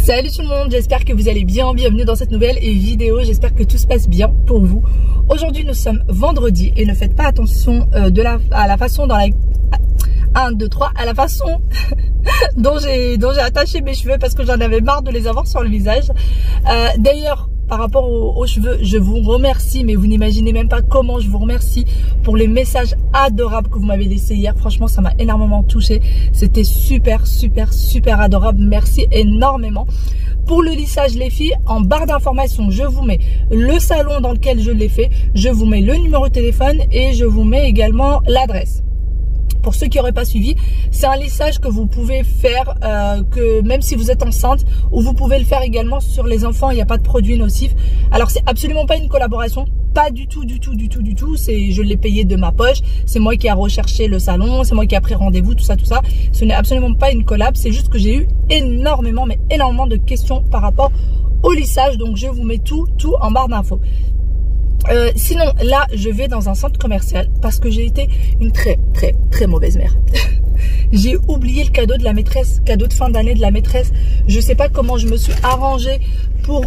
Salut tout le monde, j'espère que vous allez bien, bienvenue dans cette nouvelle vidéo, j'espère que tout se passe bien pour vous. Aujourd'hui nous sommes vendredi et ne faites pas attention à la façon dont j'ai attaché mes cheveux parce que j'en avais marre de les avoir sur le visage. D'ailleurs, par rapport aux cheveux, je vous remercie, mais vous n'imaginez même pas comment je vous remercie pour les messages adorables que vous m'avez laissés hier. Franchement, ça m'a énormément touchée. C'était super adorable. Merci énormément. Pour le lissage, les filles, en barre d'informations, je vous mets le salon dans lequel je l'ai fait. Je vous mets le numéro de téléphone et je vous mets également l'adresse. Pour ceux qui n'auraient pas suivi, c'est un lissage que vous pouvez faire que même si vous êtes enceinte, ou vous pouvez le faire également sur les enfants, il n'y a pas de produit nocif. Alors c'est absolument pas une collaboration, pas du tout, je l'ai payé de ma poche, c'est moi qui ai recherché le salon, c'est moi qui ai pris rendez-vous, tout ça. Ce n'est absolument pas une collab, c'est juste que j'ai eu énormément de questions par rapport au lissage, donc je vous mets tout en barre d'infos. Sinon là je vais dans un centre commercial parce que j'ai été une très mauvaise mère. J'ai oublié le cadeau de la maîtresse, cadeau de fin d'année de la maîtresse. Je sais pas comment je me suis arrangée pour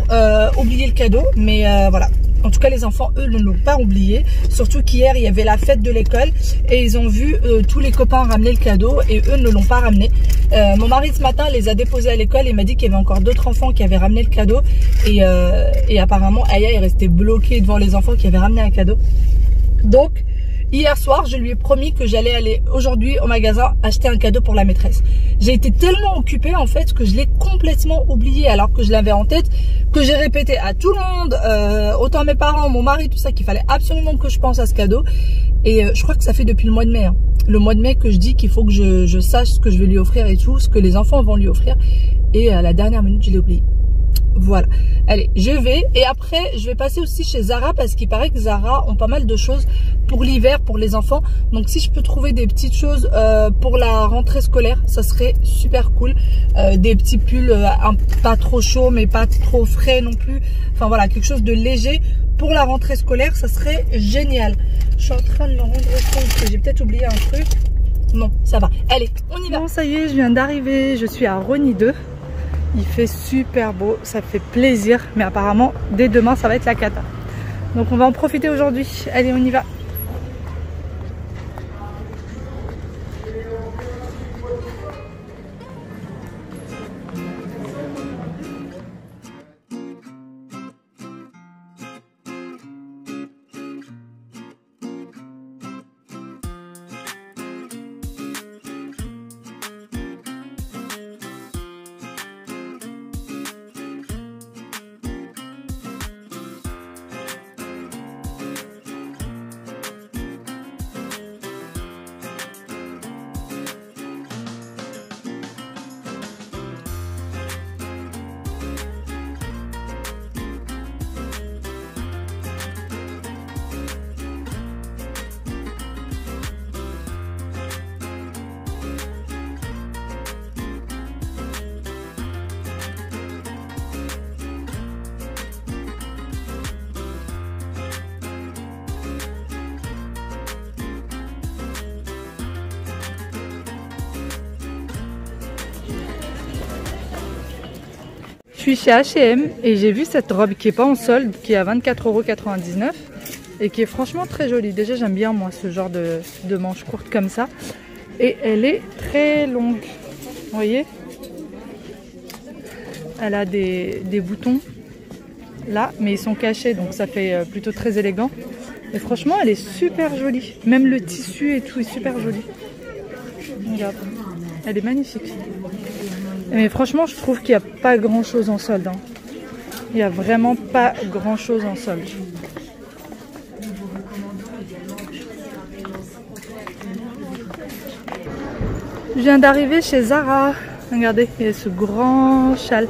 oublier le cadeau, mais voilà. En tout cas les enfants eux ne l'ont pas oublié. Surtout qu'hier il y avait la fête de l'école et ils ont vu tous les copains ramener le cadeau et eux ne l'ont pas ramené. Mon mari ce matin les a déposés à l'école et m'a dit qu'il y avait encore d'autres enfants qui avaient ramené le cadeau et apparemment Aya est restée bloquée devant les enfants qui avaient ramené un cadeau. Donc hier soir, je lui ai promis que j'allais aller aujourd'hui au magasin acheter un cadeau pour la maîtresse. J'ai été tellement occupée en fait que je l'ai complètement oublié alors que je l'avais en tête, que j'ai répété à tout le monde, autant mes parents, mon mari, tout ça, qu'il fallait absolument que je pense à ce cadeau. Et je crois que ça fait depuis le mois de mai. Hein. Le mois de mai que je dis qu'il faut que je sache ce que je vais lui offrir et tout, ce que les enfants vont lui offrir. Et à la dernière minute, je l'ai oublié. Voilà, allez, je vais et après je vais passer aussi chez Zara parce qu'il paraît que Zara ont pas mal de choses pour l'hiver, pour les enfants. Donc si je peux trouver des petites choses pour la rentrée scolaire, ça serait super cool. Des petits pulls pas trop chauds mais pas trop frais non plus. Enfin voilà, quelque chose de léger pour la rentrée scolaire, ça serait génial. Je suis en train de me rendre compte que j'ai peut-être oublié un truc. Non, ça va. Allez, on y va. Bon, ça y est, je viens d'arriver, je suis à Rosny 2. Il fait super beau, ça fait plaisir, mais apparemment dès demain ça va être la cata. Donc on va en profiter aujourd'hui. Allez, on y va. Je suis chez H&M et j'ai vu cette robe qui est pas en solde, qui est à 24,99 € et qui est franchement très jolie. Déjà j'aime bien moi ce genre de manches courtes comme ça. Et elle est très longue, vous voyez. Elle a des boutons là, mais ils sont cachés donc ça fait plutôt très élégant. Et franchement elle est super jolie. Même le tissu et tout est super joli. Regarde, elle est magnifique. Mais franchement, je trouve qu'il n'y a pas grand chose en solde. Hein. Il n'y a vraiment pas grand chose en solde. Je viens d'arriver chez Zara. Regardez, il y a ce grand châle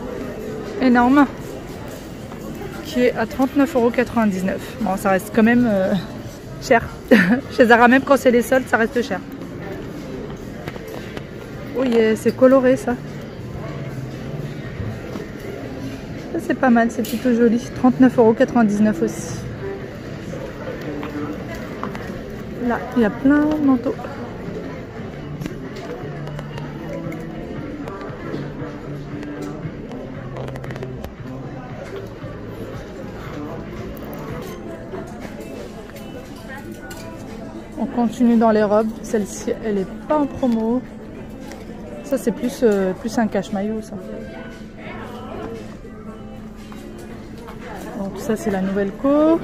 énorme qui est à 39,99 €. Bon, ça reste quand même cher. Chez Zara, même quand c'est les soldes, ça reste cher. Oh yeah, c'est coloré ça. Ça c'est pas mal, c'est plutôt joli. 39,99 € aussi. Là, il y a plein de manteaux. continue dans les robes. Celle-ci, elle est pas en promo. Ça, c'est plus un cache-maillot, ça. Donc ça, c'est la nouvelle co.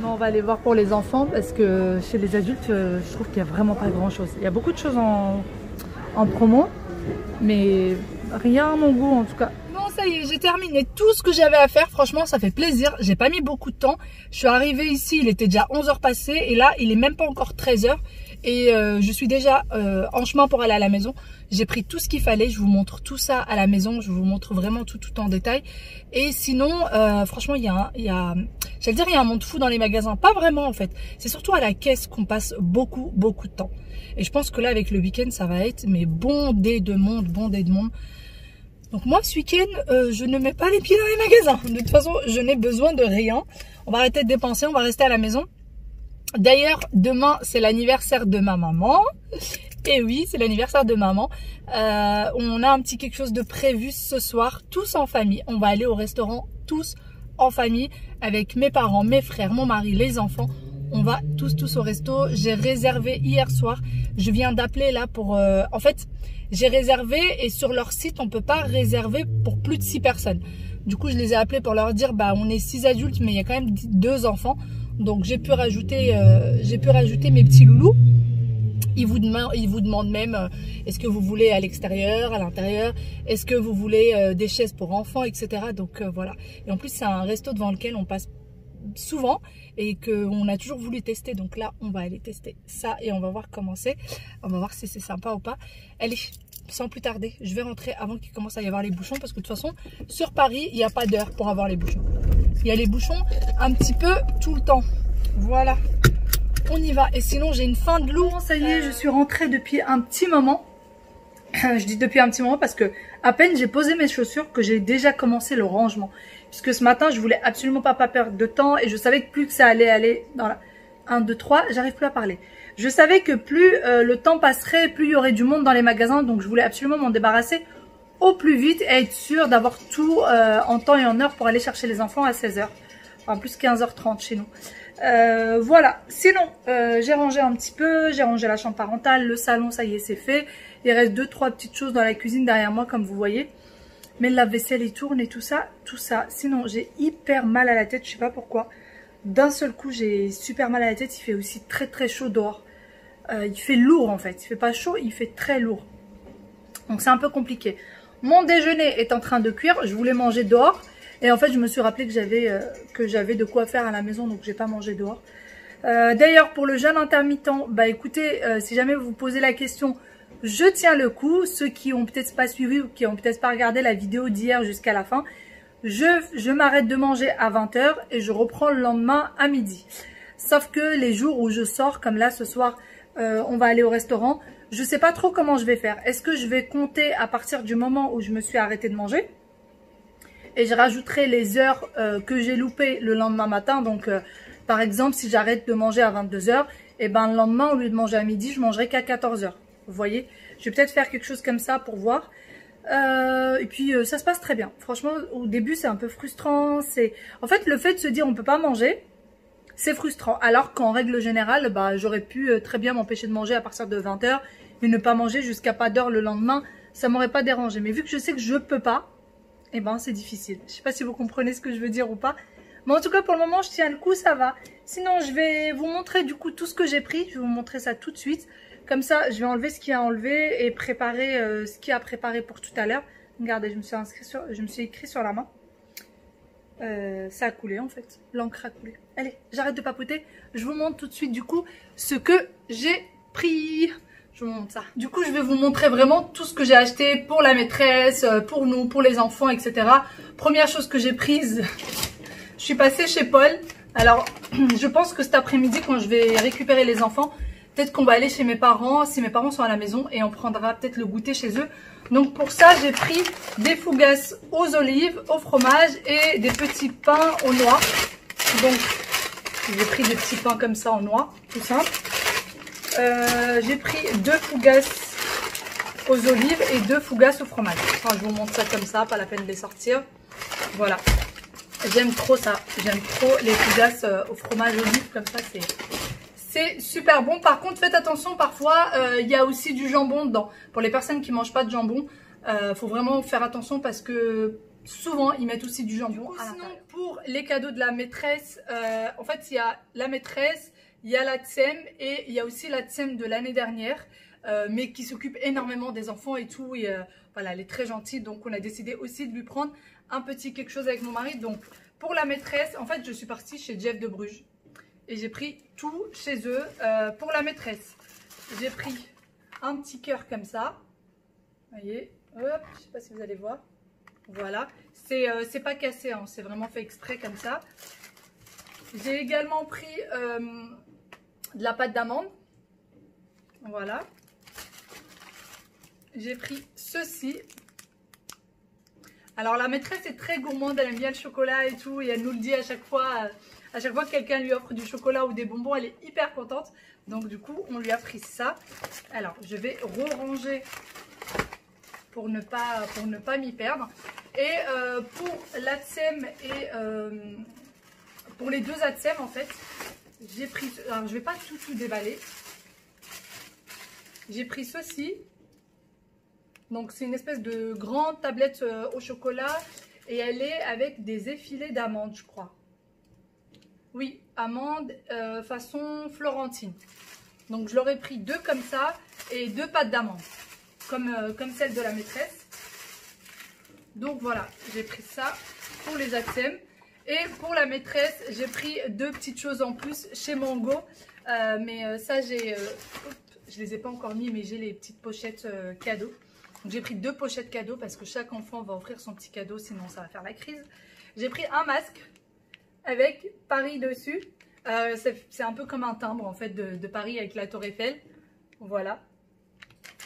On va aller voir pour les enfants parce que chez les adultes, je trouve qu'il n'y a vraiment pas grand-chose. Il y a beaucoup de choses en promo, mais rien à mon goût en tout cas. Bon, ça y est, j'ai terminé tout ce que j'avais à faire. Franchement, ça fait plaisir. J'ai pas mis beaucoup de temps. Je suis arrivée ici, il était déjà 11h passées et là, il est même pas encore 13h. Et je suis déjà en chemin pour aller à la maison. J'ai pris tout ce qu'il fallait. Je vous montre tout ça à la maison. Je vous montre vraiment tout en détail. Et sinon, franchement, il y a un monde fou dans les magasins. Pas vraiment en fait. C'est surtout à la caisse qu'on passe beaucoup de temps. Et je pense que là, avec le week-end, ça va être mais bondé de monde. Donc moi, ce week-end, je ne mets pas les pieds dans les magasins. De toute façon, je n'ai besoin de rien. On va arrêter de dépenser. On va rester à la maison. D'ailleurs, demain, c'est l'anniversaire de ma maman. Et oui, c'est l'anniversaire de maman. On a un petit quelque chose de prévu ce soir, tous en famille. On va aller au restaurant, tous en famille, avec mes parents, mes frères, mon mari, les enfants. On va tous au resto. J'ai réservé hier soir. Je viens d'appeler là pour... en fait, j'ai réservé et sur leur site, on ne peut pas réserver pour plus de 6 personnes. Du coup, je les ai appelés pour leur dire, bah, on est 6 adultes, mais il y a quand même 2 enfants. Donc j'ai pu rajouter mes petits loulous. Ils vous demandent même est-ce que vous voulez à l'extérieur, à l'intérieur, est-ce que vous voulez des chaises pour enfants, etc. Donc voilà. Et en plus c'est un resto devant lequel on passe souvent et qu'on a toujours voulu tester. Donc là on va aller tester ça et on va voir comment c'est. On va voir si c'est sympa ou pas. Allez, sans plus tarder, je vais rentrer avant qu'il commence à y avoir les bouchons parce que de toute façon sur Paris il n'y a pas d'heure pour avoir les bouchons. Il y a les bouchons un petit peu tout le temps. Voilà, on y va. Et sinon, j'ai une faim de loup. Ça y est, je suis rentrée depuis un petit moment. Je dis depuis un petit moment parce que à peine j'ai posé mes chaussures que j'ai déjà commencé le rangement. Puisque ce matin, je voulais absolument pas perdre de temps et je savais que plus que ça allait aller dans la 1, 2, 3, j'arrive plus à parler. Je savais que plus le temps passerait, plus il y aurait du monde dans les magasins. Donc, je voulais absolument m'en débarrasser au plus vite et être sûre d'avoir tout en temps et en heure pour aller chercher les enfants à 16h. En plus 15h30 chez nous. Voilà. Sinon, j'ai rangé un petit peu. J'ai rangé la chambre parentale, le salon, ça y est, c'est fait. Il reste 2-3 petites choses dans la cuisine derrière moi, comme vous voyez. Mais le lave-vaisselle, il tourne et tout ça. Sinon, j'ai hyper mal à la tête. Je sais pas pourquoi. D'un seul coup, j'ai super mal à la tête. Il fait aussi très chaud dehors. Il fait lourd en fait. Il fait pas chaud, il fait très lourd. Donc c'est un peu compliqué. Mon déjeuner est en train de cuire. Je voulais manger dehors. Et en fait, je me suis rappelé que j'avais de quoi faire à la maison. Donc, j'ai pas mangé dehors. D'ailleurs, pour le jeûne intermittent, bah écoutez, si jamais vous vous posez la question, je tiens le coup. Ceux qui ont peut-être pas suivi ou qui ont peut-être pas regardé la vidéo d'hier jusqu'à la fin, je m'arrête de manger à 20h et je reprends le lendemain à midi. Sauf que les jours où je sors, comme là ce soir, on va aller au restaurant. Je sais pas trop comment je vais faire. Est-ce que je vais compter à partir du moment où je me suis arrêtée de manger? Et je rajouterai les heures que j'ai loupées le lendemain matin. Donc, par exemple, si j'arrête de manger à 22h, et ben le lendemain, au lieu de manger à midi, je mangerai qu'à 14h. Vous voyez? Je vais peut-être faire quelque chose comme ça pour voir. Et puis, ça se passe très bien. Franchement, au début, c'est un peu frustrant. En fait, le fait de se dire on peut pas manger, c'est frustrant. Alors qu'en règle générale, bah, j'aurais pu très bien m'empêcher de manger à partir de 20h et ne pas manger jusqu'à pas d'heure le lendemain. Ça m'aurait pas dérangé. Mais vu que je sais que je peux pas, eh ben c'est difficile. Je sais pas si vous comprenez ce que je veux dire ou pas. Mais en tout cas, pour le moment, je tiens le coup, ça va. Sinon, je vais vous montrer du coup tout ce que j'ai pris. Je vais vous montrer ça tout de suite. Comme ça, je vais enlever ce qu'il y a à enlever et préparer ce qu'il y a à préparer pour tout à l'heure. Regardez, je me suis écrit sur la main. Ça a coulé en fait. L'encre a coulé. Allez, j'arrête de papoter. Je vous montre tout de suite du coup ce que j'ai pris. Je vous montre ça. Du coup, je vais vous montrer vraiment tout ce que j'ai acheté pour la maîtresse, pour nous, pour les enfants, etc. Première chose que j'ai prise, je suis passée chez Paul. Alors, je pense que cet après-midi, quand je vais récupérer les enfants, peut-être qu'on va aller chez mes parents, si mes parents sont à la maison, et on prendra peut-être le goûter chez eux. Donc pour ça, j'ai pris des fougasses aux olives, au fromage et des petits pains aux noix. Donc, j'ai pris des petits pains comme ça en noix, tout simple. J'ai pris 2 fougasses aux olives et 2 fougasses au fromage. Enfin, je vous montre ça comme ça, pas la peine de les sortir. Voilà. J'aime trop ça. J'aime trop les fougasses au fromage olive comme ça. C'est super bon. Par contre, faites attention. Parfois, il y a aussi du jambon dedans. Pour les personnes qui mangent pas de jambon, faut vraiment faire attention parce que souvent, ils mettent aussi du jambon. Sinon, pour les cadeaux de la maîtresse, en fait, il y a la maîtresse, il y a la TSEM et il y a aussi la TSEM de l'année dernière. Mais qui s'occupe énormément des enfants et tout. Et voilà, elle est très gentille. Donc, on a décidé aussi de lui prendre un petit quelque chose avec mon mari. Donc, pour la maîtresse, en fait, je suis partie chez Jeff de Bruges. Et j'ai pris tout chez eux. Pour la maîtresse, j'ai pris un petit cœur comme ça. Vous voyez, hop, je sais pas si vous allez voir. Voilà, c'est pas cassé, hein, c'est vraiment fait exprès comme ça. J'ai également pris de la pâte d'amande. Voilà. J'ai pris ceci. Alors la maîtresse est très gourmande, elle aime bien le chocolat et tout. Et elle nous le dit à chaque fois que quelqu'un lui offre du chocolat ou des bonbons, elle est hyper contente. Donc du coup, on lui a pris ça. Alors, je vais re-ranger pour ne pas m'y perdre. Et pour l'ATSEM et pour les deux ATSEM, en fait, j'ai pris... Alors, je ne vais pas tout déballer. J'ai pris ceci. Donc, c'est une espèce de grande tablette au chocolat. Et elle est avec des effilés d'amandes, je crois. Oui, amandes façon florentine. Donc, je leur ai pris 2 comme ça et 2 pâtes d'amandes. Comme celle de la maîtresse. Donc, voilà, j'ai pris ça pour les ATSEM. Et pour la maîtresse, j'ai pris 2 petites choses en plus chez Mango. Mais ça, je les ai pas encore mis, mais j'ai les petites pochettes cadeaux. Donc j'ai pris 2 pochettes cadeaux parce que chaque enfant va offrir son petit cadeau, sinon ça va faire la crise. J'ai pris un masque avec Paris dessus. C'est un peu comme un timbre en fait de Paris avec la Tour Eiffel. Voilà.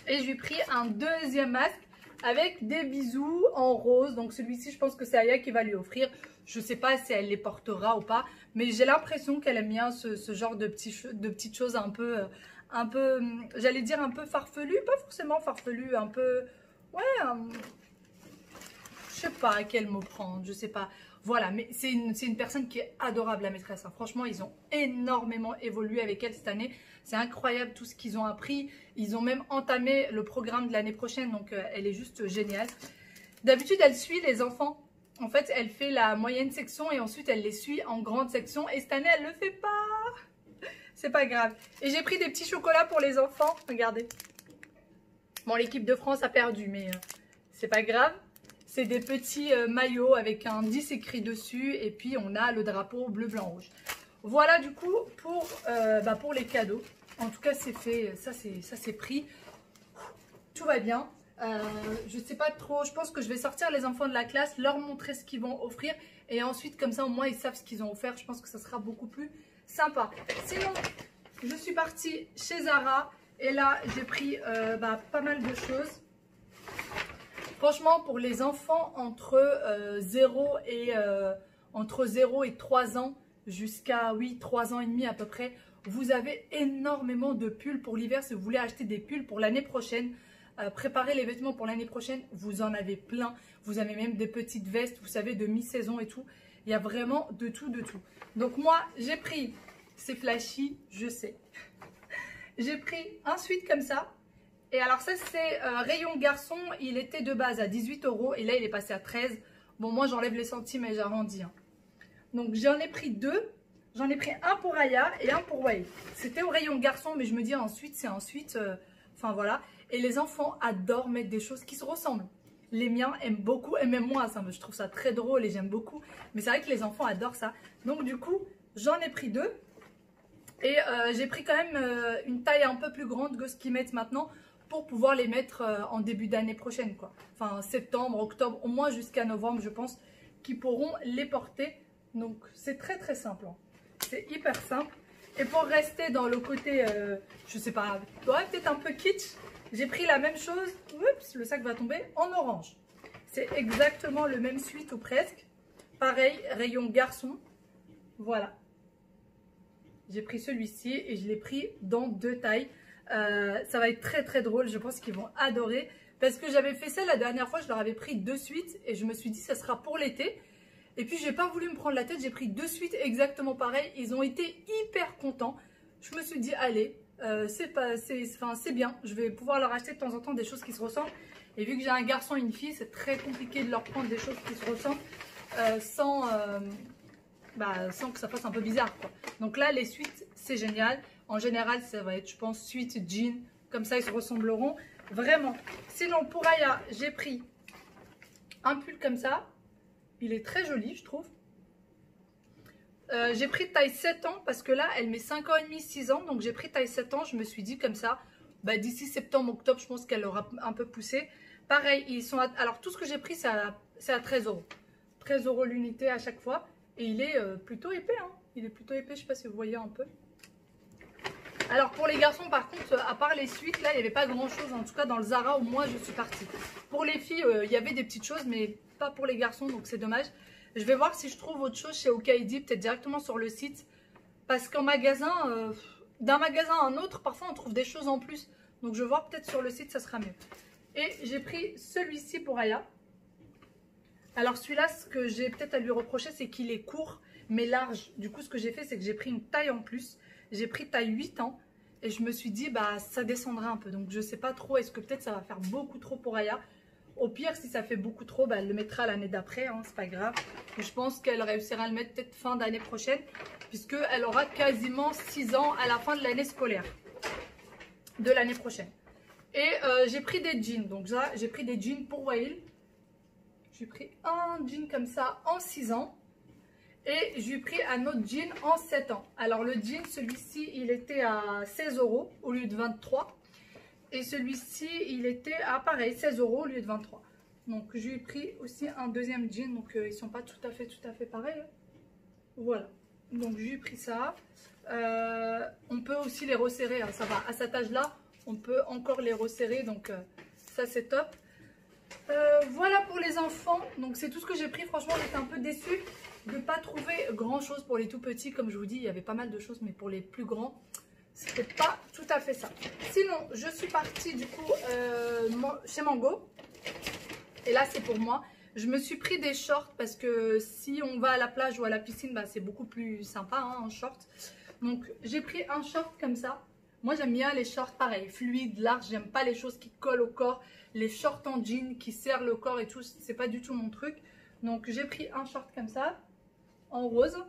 Et j'ai pris un deuxième masque avec des bisous en rose. Donc celui-ci, je pense que c'est Aya qui va lui offrir. Je ne sais pas si elle les portera ou pas, mais j'ai l'impression qu'elle aime bien ce genre de petites choses un peu, j'allais dire un peu farfelu, pas forcément farfelu, un peu, ouais, je sais pas à quel mot prendre, je sais pas. Voilà, mais c'est une personne qui est adorable, la maîtresse. Hein. Franchement, ils ont énormément évolué avec elle cette année. C'est incroyable tout ce qu'ils ont appris. Ils ont même entamé le programme de l'année prochaine, donc elle est juste géniale. D'habitude, elle suit les enfants. En fait, elle fait la moyenne section et ensuite, elle les suit en grande section. Et cette année, elle ne le fait pas. C'est pas grave. Et j'ai pris des petits chocolats pour les enfants. Regardez. Bon, l'équipe de France a perdu, mais c'est pas grave. C'est des petits maillots avec un 10 écrit dessus. Et puis, on a le drapeau bleu, blanc, rouge. Voilà, du coup, pour les cadeaux. En tout cas, c'est fait. Ça, c'est pris. Tout va bien. Je sais pas trop, je pense que je vais sortir les enfants de la classe, leur montrer ce qu'ils vont offrir et ensuite comme ça au moins ils savent ce qu'ils ont offert. Je pense que ça sera beaucoup plus sympa. Sinon, je suis partie chez Zara et là j'ai pris pas mal de choses. Franchement, pour les enfants entre 0 et 3 ans jusqu'à 3 ans et demi à peu près, vous avez énormément de pulls pour l'hiver. Si vous voulez acheter des pulls pour l'année prochaine, préparer les vêtements pour l'année prochaine, vous en avez plein. Vous avez même des petites vestes, vous savez, de mi-saison et tout. Il y a vraiment de tout, de tout. Donc moi, j'ai pris, c'est flashy, je sais. J'ai pris un sweat comme ça. Et alors ça, c'est rayon garçon. Il était de base à 18 € et là, il est passé à 13. Bon, moi, j'enlève les centimes et j'arrondis. Hein. Donc, j'en ai pris 2. J'en ai pris un pour Aya et un pour Wade. C'était au rayon garçon, mais je me dis ensuite, c'est ensuite... Enfin, voilà. Et les enfants adorent mettre des choses qui se ressemblent. Les miens aiment beaucoup, et même moi, ça, je trouve ça très drôle et j'aime beaucoup. Mais c'est vrai que les enfants adorent ça. Donc du coup, j'en ai pris 2. Et j'ai pris quand même une taille un peu plus grande que ce qu'ils mettent maintenant pour pouvoir les mettre en début d'année prochaine, quoi. Enfin, septembre, octobre, au moins jusqu'à novembre, je pense, qu'ils pourront les porter. Donc c'est très très simple. Hein. C'est hyper simple. Et pour rester dans le côté, je sais pas, ouais, peut-être un peu kitsch, j'ai pris la même chose, oups, le sac va tomber, en orange. C'est exactement le même sweat ou presque. Pareil, rayon garçon. Voilà. J'ai pris celui-ci et je l'ai pris dans 2 tailles. Ça va être très très drôle, je pense qu'ils vont adorer. Parce que j'avais fait ça la dernière fois, je leur avais pris 2 suites et je me suis dit ça sera pour l'été. Et puis j'ai pas voulu me prendre la tête, j'ai pris 2 suites exactement pareil. Ils ont été hyper contents. Je me suis dit allez, c'est bien, je vais pouvoir leur acheter de temps en temps des choses qui se ressemblent. Et vu que j'ai un garçon et une fille, c'est très compliqué de leur prendre des choses qui se ressemblent sans que ça fasse un peu bizarre, quoi. Donc là, les suites, c'est génial. En général, ça va être, je pense, suite jean. Comme ça, ils se ressembleront vraiment. Sinon, pour Aya, j'ai pris un pull comme ça. Il est très joli, je trouve. J'ai pris taille 7 ans parce que là, elle met 5 ans et demi, 6 ans. Donc, j'ai pris taille 7 ans. Je me suis dit comme ça, d'ici septembre, octobre, je pense qu'elle aura un peu poussé. Pareil, ils sont alors, tout ce que j'ai pris, c'est à 13 €. 13 € l'unité à chaque fois. Et il est plutôt épais. Hein. Il est plutôt épais, je ne sais pas si vous voyez un peu. Alors, pour les garçons, par contre, à part les suites, là, il n'y avait pas grand-chose. En tout cas, dans le Zara, où moi, je suis partie. Pour les filles, il y avait des petites choses, mais pas pour les garçons, donc c'est dommage. Je vais voir si je trouve autre chose chez Okaidi, peut-être directement sur le site. Parce qu'en magasin, d'un magasin à un autre, parfois on trouve des choses en plus. Donc je vais voir peut-être sur le site, ça sera mieux. Et j'ai pris celui-ci pour Aya. Alors celui-là, ce que j'ai peut-être à lui reprocher, c'est qu'il est court, mais large. Du coup, ce que j'ai fait, c'est que j'ai pris une taille en plus. J'ai pris taille 8 ans. Et je me suis dit, ça descendra un peu. Donc je ne sais pas trop, est-ce que peut-être ça va faire beaucoup trop pour Aya. Au pire, si ça fait beaucoup trop, elle le mettra l'année d'après, hein, c'est pas grave. Mais je pense qu'elle réussira à le mettre peut-être fin d'année prochaine, puisqu'elle aura quasiment 6 ans à la fin de l'année scolaire de l'année prochaine. Et j'ai pris des jeans, donc là, j'ai pris des jeans pour Wael. J'ai pris un jean comme ça en 6 ans. Et j'ai pris un autre jean en 7 ans. Alors le jean, celui-ci, il était à 16 € au lieu de 23. Et celui-ci, il était à pareil, 16 € au lieu de 23. Donc, j'ai pris aussi un deuxième jean. Donc, ils ne sont pas tout à fait pareils. Voilà. Donc, j'ai pris ça. On peut aussi les resserrer. Hein, ça va. À cet âge-là, on peut encore les resserrer. Donc, ça, c'est top. Voilà pour les enfants. Donc, c'est tout ce que j'ai pris. Franchement, j'étais un peu déçue de ne pas trouver grand-chose pour les tout petits. Comme je vous dis, il y avait pas mal de choses. Mais pour les plus grands, c'était pas tout à fait ça. Sinon, je suis partie du coup chez Mango. Et là, c'est pour moi. Je me suis pris des shorts parce que si on va à la plage ou à la piscine, c'est beaucoup plus sympa hein, en short. Donc, j'ai pris un short comme ça. Moi, j'aime bien les shorts pareil, fluides, larges. J'aime pas les choses qui collent au corps. Les shorts en jean qui serrent le corps et tout, c'est pas du tout mon truc. Donc, j'ai pris un short comme ça, en rose.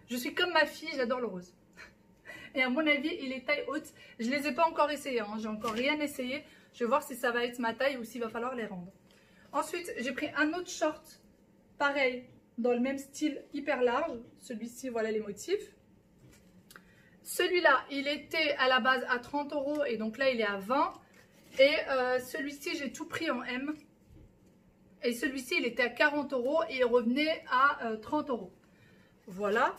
Je suis comme ma fille, j'adore le rose. Et à mon avis, il est taille haute. Je ne les ai pas encore essayés. Hein. J'ai encore rien essayé. Je vais voir si ça va être ma taille ou s'il va falloir les rendre. Ensuite, j'ai pris un autre short. Pareil, dans le même style, hyper large. Celui-ci, voilà les motifs. Celui-là, il était à la base à 30 €. Et donc là, il est à 20. Et celui-ci, j'ai tout pris en M. Et celui-ci, il était à 40 €. Et il revenait à 30 €. Voilà.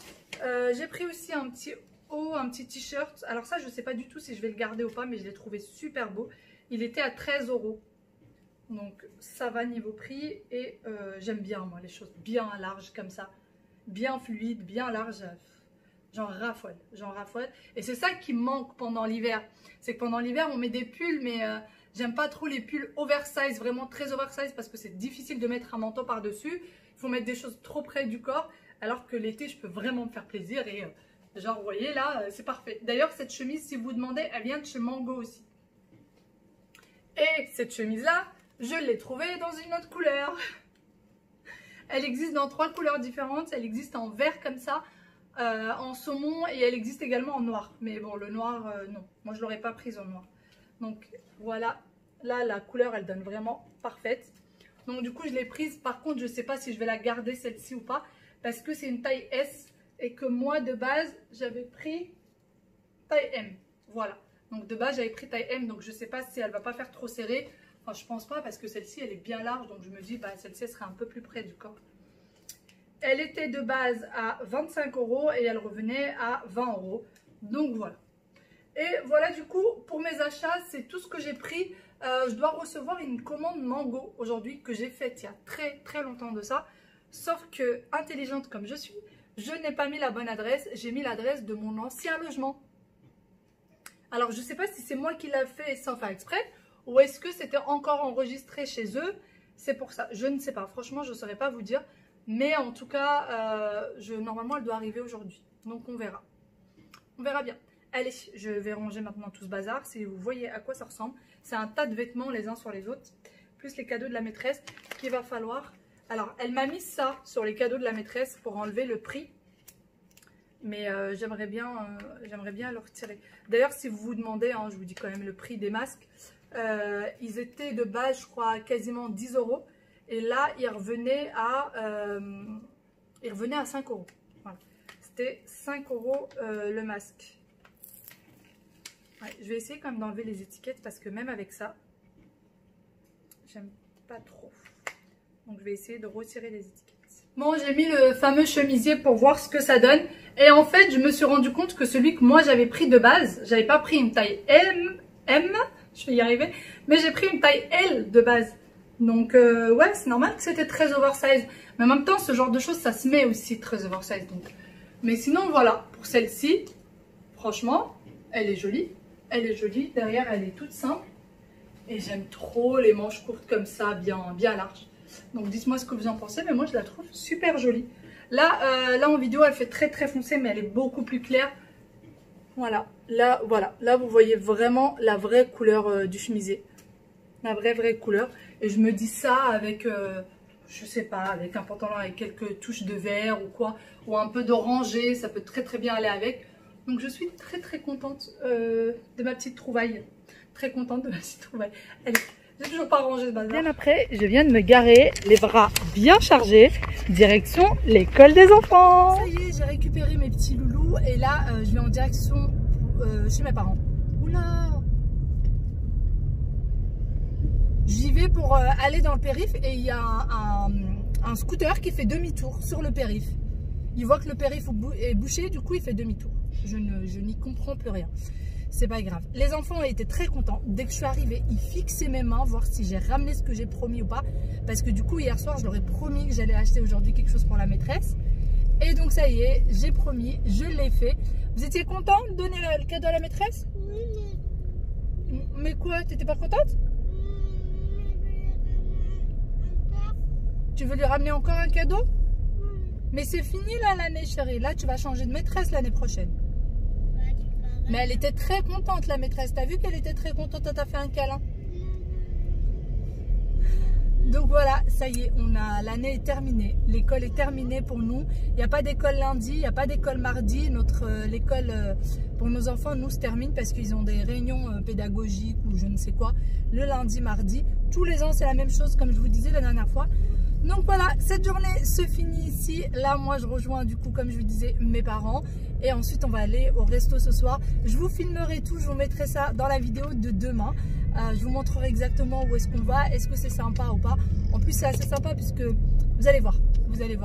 J'ai pris aussi un petit t-shirt. Alors ça, je ne sais pas du tout si je vais le garder ou pas, mais je l'ai trouvé super beau. Il était à 13 €. Donc ça va niveau prix. Et j'aime bien, moi, les choses bien larges comme ça. Bien fluides, bien larges. J'en raffole, j'en raffole. Et c'est ça qui me manque pendant l'hiver. C'est que pendant l'hiver, on met des pulls, mais j'aime pas trop les pulls oversize, vraiment très oversize, parce que c'est difficile de mettre un manteau par-dessus. Il faut mettre des choses trop près du corps. Alors que l'été, je peux vraiment me faire plaisir et... genre, vous voyez, là, c'est parfait. D'ailleurs, cette chemise, si vous vous demandez, elle vient de chez Mango aussi. Et cette chemise-là, je l'ai trouvée dans une autre couleur. Elle existe dans 3 couleurs différentes. Elle existe en vert comme ça, en saumon, et elle existe également en noir. Mais bon, le noir, non. Moi, je ne l'aurais pas prise en noir. Donc, voilà. Là, la couleur, elle donne vraiment parfaite. Donc, du coup, je l'ai prise. Par contre, je ne sais pas si je vais la garder, celle-ci, ou pas. Parce que c'est une taille S. Et que moi, de base, j'avais pris taille M. Voilà. Donc, de base, j'avais pris taille M. Donc, je ne sais pas si elle ne va pas faire trop serrée. Enfin, je ne pense pas parce que celle-ci, elle est bien large. Donc, je me dis, celle-ci, elle serait un peu plus près du corps. Elle était de base à 25 € et elle revenait à 20 €. Donc, voilà. Et voilà, du coup, pour mes achats, c'est tout ce que j'ai pris. Je dois recevoir une commande Mango aujourd'hui que j'ai faite il y a très, très longtemps de ça. Sauf que, intelligente comme je suis, je n'ai pas mis la bonne adresse, j'ai mis l'adresse de mon ancien logement. Alors, je ne sais pas si c'est moi qui l'ai fait sans faire exprès, ou est-ce que c'était encore enregistré chez eux. C'est pour ça, je ne sais pas. Franchement, je ne saurais pas vous dire. Mais en tout cas, normalement, elle doit arriver aujourd'hui. Donc, on verra. On verra bien. Allez, je vais ranger maintenant tout ce bazar. Si vous voyez à quoi ça ressemble, c'est un tas de vêtements les uns sur les autres. Plus les cadeaux de la maîtresse qu'il va falloir. Alors, elle m'a mis ça sur les cadeaux de la maîtresse pour enlever le prix. Mais j'aimerais bien le retirer. D'ailleurs, si vous vous demandez, hein, je vous dis quand même le prix des masques. Ils étaient de base, je crois, quasiment 10 €. Et là, ils revenaient à 5 €. Voilà. C'était 5 € le masque. Ouais, je vais essayer quand même d'enlever les étiquettes parce que même avec ça, j'aime pas trop. Donc, je vais essayer de retirer les étiquettes. Bon, j'ai mis le fameux chemisier pour voir ce que ça donne. Et en fait, je me suis rendu compte que celui que moi, j'avais pris de base, j'avais pas pris une taille M, je vais y arriver, mais j'ai pris une taille L de base. Donc, ouais, c'est normal que c'était très oversize. Mais en même temps, ce genre de choses, ça se met aussi très oversize. Donc. Mais sinon, voilà, pour celle-ci, franchement, elle est jolie. Elle est jolie. Derrière, elle est toute simple. Et j'aime trop les manches courtes comme ça, bien larges. Donc, dites-moi ce que vous en pensez. Mais moi, je la trouve super jolie. Là, en vidéo, elle fait très foncée, mais elle est beaucoup plus claire. Voilà. Là, vous voyez vraiment la vraie couleur du chemisier. La vraie couleur. Et je me dis ça avec, je sais pas, avec un pantalon avec quelques touches de vert ou quoi. Ou un peu d'orangé, ça peut très bien aller avec. Donc je suis très contente de ma petite trouvaille. Très contente de ma petite trouvaille. Allez, j'ai toujours pas rangé ce bazar. Bien après, je viens de me garer, les bras bien chargés, direction l'école des enfants. Ça y est, j'ai récupéré mes petits loulous et là, je vais en direction chez mes parents. Oula! J'y vais pour aller dans le périph' et il y a un scooter qui fait demi-tour sur le périph'. Il voit que le périph' est bouché, du coup il fait demi-tour. Je n'y comprends plus rien. C'est pas grave. Les enfants ont été très contents. Dès que je suis arrivée, ils fixaient mes mains, voir si j'ai ramené ce que j'ai promis ou pas. Parce que du coup, hier soir, je leur ai promis que j'allais acheter aujourd'hui quelque chose pour la maîtresse. Et donc ça y est, j'ai promis, je l'ai fait. Vous étiez content de donner le cadeau à la maîtresse? Oui. Mais quoi, t'étais pas contente? Tu veux lui ramener encore un cadeau? Mais c'est fini là l'année chérie. Là tu vas changer de maîtresse l'année prochaine. Mais elle était très contente la maîtresse. T'as vu qu'elle était très contente, elle t'a fait un câlin. Donc voilà, ça y est, l'année est terminée. L'école est terminée pour nous. Il n'y a pas d'école lundi, il n'y a pas d'école mardi. L'école pour nos enfants, nous, se termine parce qu'ils ont des réunions pédagogiques ou je ne sais quoi. Le lundi, mardi. Tous les ans, c'est la même chose comme je vous disais la dernière fois. Donc voilà, cette journée se finit ici. Là, moi, je rejoins du coup, comme je vous disais, mes parents. Et ensuite, on va aller au resto ce soir. Je vous filmerai tout, je vous mettrai ça dans la vidéo de demain. Je vous montrerai exactement où est-ce qu'on va, est-ce que c'est sympa ou pas. En plus, c'est assez sympa puisque vous allez voir,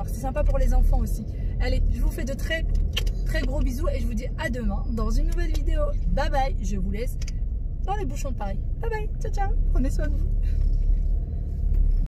c'est sympa pour les enfants aussi. Allez, je vous fais de très gros bisous et je vous dis à demain dans une nouvelle vidéo. Bye bye, je vous laisse dans les bouchons de Paris. Bye bye, ciao, prenez soin de vous.